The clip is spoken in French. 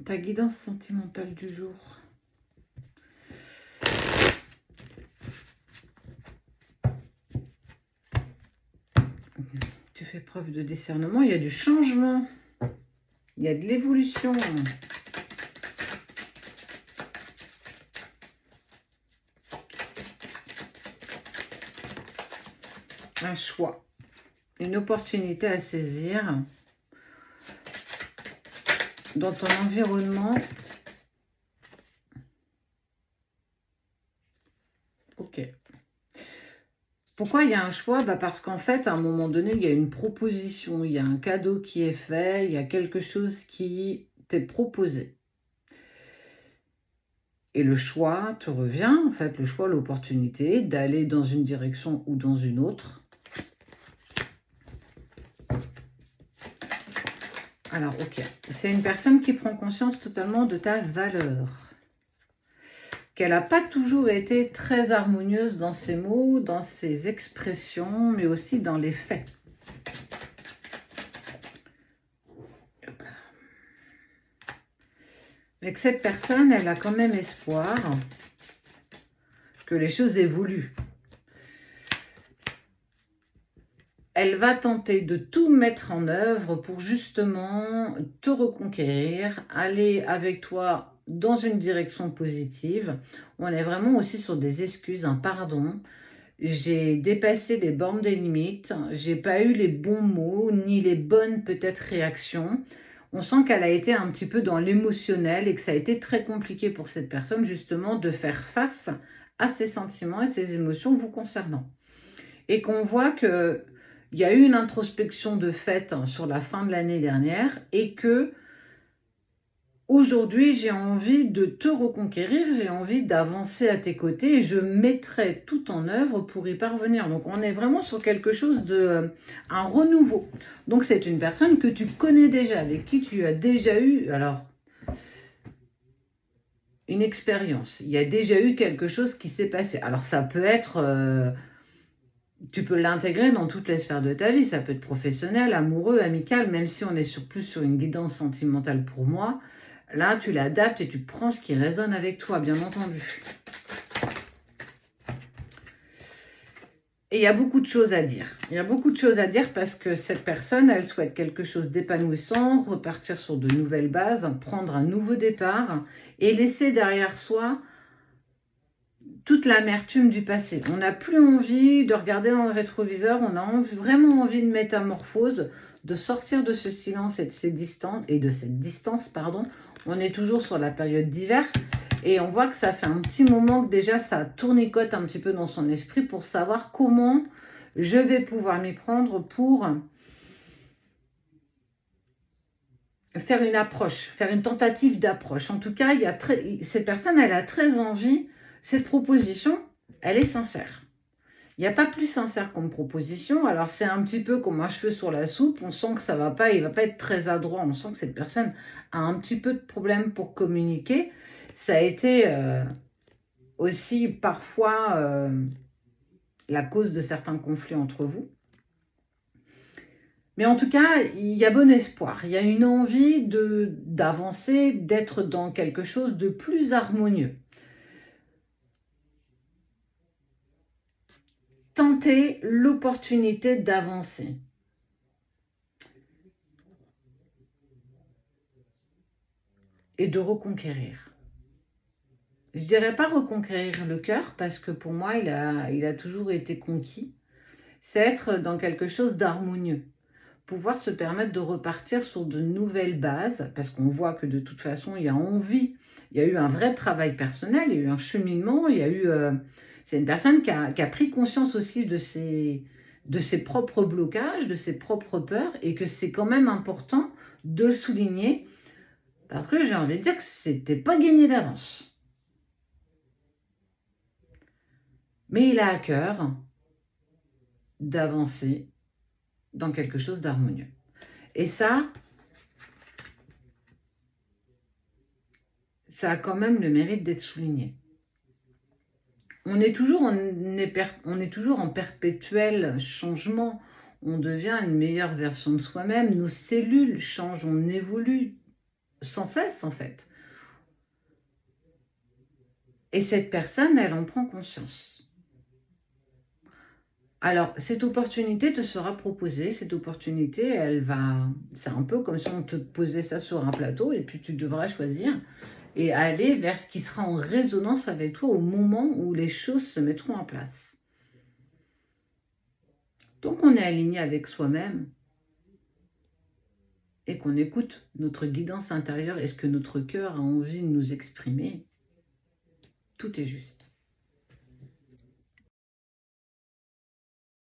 Ta guidance sentimentale du jour. Tu fais preuve de discernement, il y a du changement, il y a de l'évolution. Un choix, une opportunité à saisir dans ton environnement. Ok. Pourquoi il y a un choix? Parce qu'en fait, à un moment donné, il y a une proposition, il y a un cadeau qui est fait, il y a quelque chose qui t'est proposé. Et le choix te revient, en fait, le choix, l'opportunité d'aller dans une direction ou dans une autre. Alors, ok, c'est une personne qui prend conscience totalement de ta valeur. Qu'elle n'a pas toujours été très harmonieuse dans ses mots, dans ses expressions, mais aussi dans les faits. Mais que cette personne, elle a quand même espoir que les choses évoluent. Elle va tenter de tout mettre en œuvre pour justement te reconquérir, aller avec toi dans une direction positive. On est vraiment aussi sur des excuses, un pardon. J'ai dépassé les bornes des limites, j'ai pas eu les bons mots, ni les bonnes peut-être réactions. On sent qu'elle a été un petit peu dans l'émotionnel et que ça a été très compliqué pour cette personne justement de faire face à ses sentiments et ses émotions vous concernant. Et qu'on voit que il y a eu une introspection de fait sur la fin de l'année dernière et que aujourd'hui, j'ai envie de te reconquérir, j'ai envie d'avancer à tes côtés et je mettrai tout en œuvre pour y parvenir. Donc, on est vraiment sur quelque chose un renouveau. Donc, c'est une personne que tu connais déjà, avec qui tu as déjà eu, alors, une expérience. Il y a déjà eu quelque chose qui s'est passé. Alors, ça peut être... tu peux l'intégrer dans toutes les sphères de ta vie. Ça peut être professionnel, amoureux, amical, même si on est plus sur une guidance sentimentale pour moi. Là, tu l'adaptes et tu prends ce qui résonne avec toi, bien entendu. Et il y a beaucoup de choses à dire. Il y a beaucoup de choses à dire parce que cette personne, elle souhaite quelque chose d'épanouissant, repartir sur de nouvelles bases, prendre un nouveau départ et laisser derrière soi toute l'amertume du passé. On n'a plus envie de regarder dans le rétroviseur, on a vraiment envie de métamorphose, de sortir de ce silence et de cette distance, pardon. On est toujours sur la période d'hiver et on voit que ça fait un petit moment que déjà ça tournicote un petit peu dans son esprit pour savoir comment je vais pouvoir m'y prendre pour faire une approche, faire une tentative d'approche. En tout cas, cette personne, elle a très envie. Cette proposition, elle est sincère. Il n'y a pas plus sincère comme proposition. Alors, c'est un petit peu comme un cheveu sur la soupe. On sent que ça va pas, il ne va pas être très adroit. On sent que cette personne a un petit peu de problème pour communiquer. Ça a été aussi parfois la cause de certains conflits entre vous. Mais en tout cas, il y a bon espoir. Il y a une envie d'avancer, d'être dans quelque chose de plus harmonieux. Tenter l'opportunité d'avancer. Et de reconquérir. Je dirais pas reconquérir le cœur, parce que pour moi, il a toujours été conquis. C'est être dans quelque chose d'harmonieux. Pouvoir se permettre de repartir sur de nouvelles bases, parce qu'on voit que de toute façon, il y a envie. Il y a eu un vrai travail personnel, il y a eu un cheminement, il y a eu... c'est une personne qui a pris conscience aussi de ses propres blocages, de ses propres peurs, et que c'est quand même important de le souligner, parce que j'ai envie de dire que c'était pas gagné d'avance. Mais il a à cœur d'avancer dans quelque chose d'harmonieux. Et ça a quand même le mérite d'être souligné. On est toujours en perpétuel changement. On devient une meilleure version de soi-même. Nos cellules changent, on évolue sans cesse, en fait. Et cette personne, elle en prend conscience. Alors, cette opportunité te sera proposée, cette opportunité, c'est un peu comme si on te posait ça sur un plateau et puis tu devras choisir et aller vers ce qui sera en résonance avec toi au moment où les choses se mettront en place. Donc, on est aligné avec soi-même et qu'on écoute notre guidance intérieure et ce que notre cœur a envie de nous exprimer, tout est juste.